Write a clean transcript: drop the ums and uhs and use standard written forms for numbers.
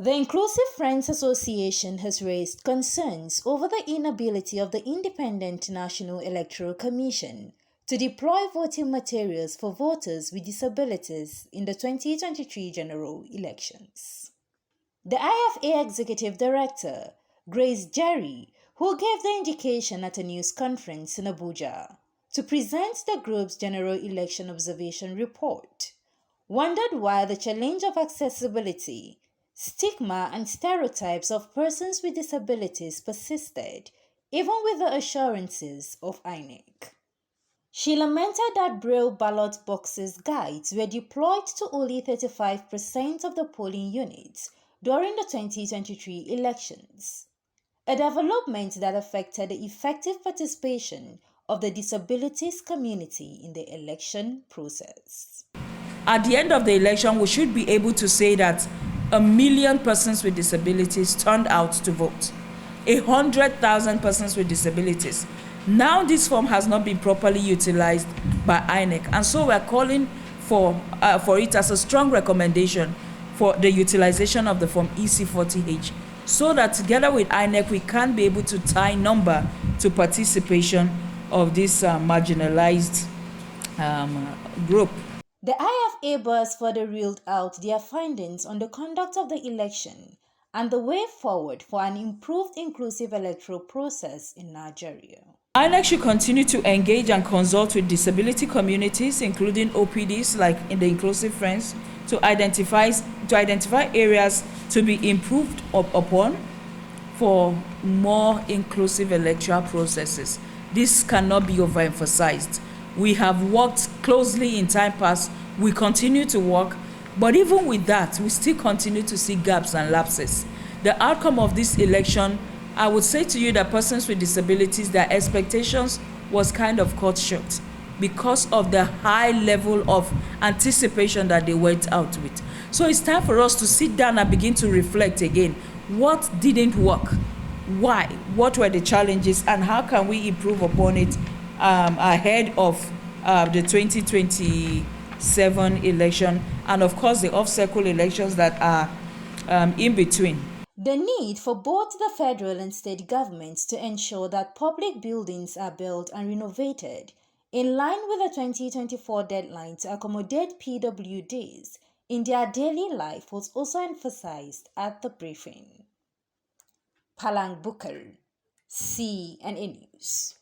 The Inclusive Friends Association has raised concerns over the inability of the Independent National Electoral Commission to deploy voting materials for voters with disabilities in the 2023 general elections. The IFA Executive Director, Grace Jerry, who gave the indication at a news conference in Abuja to present the group's General Election Observation Report, wondered why the challenge of accessibility, stigma, and stereotypes of persons with disabilities persisted, even with the assurances of INEC. She lamented that braille ballot boxes guides were deployed to only 35% of the polling units during the 2023 elections, a development that affected the effective participation of the disabilities community in the election process. At the end of the election, we should be able to say that 1 million persons with disabilities turned out to vote. 100,000 persons with disabilities. Now this form has not been properly utilized by INEC, and so we're calling for it as a strong recommendation for the utilization of the form EC40H, so that together with INEC we can be able to tie number to participation of this marginalized group. The IFA bars further reeled out their findings on the conduct of the election and the way forward for an improved inclusive electoral process in Nigeria. INEC should continue to engage and consult with disability communities, including OPDs like in the Inclusive Friends, to identify areas to be improved upon for more inclusive electoral processes. This cannot be overemphasized. We have worked closely in time past, we continue to work, but even with that, we still continue to see gaps and lapses. The outcome of this election, I would say to you that persons with disabilities, their expectations was kind of cut short because of the high level of anticipation that they went out with. So it's time for us to sit down and begin to reflect again. What didn't work? Why? What were the challenges? And how can we improve upon it ahead of the 2027 election, and of course the off-cycle elections that are in between. The need for both the federal and state governments to ensure that public buildings are built and renovated in line with the 2024 deadline to accommodate PWDs in their daily life was also emphasized at the briefing. Palang Bukar, CNN News.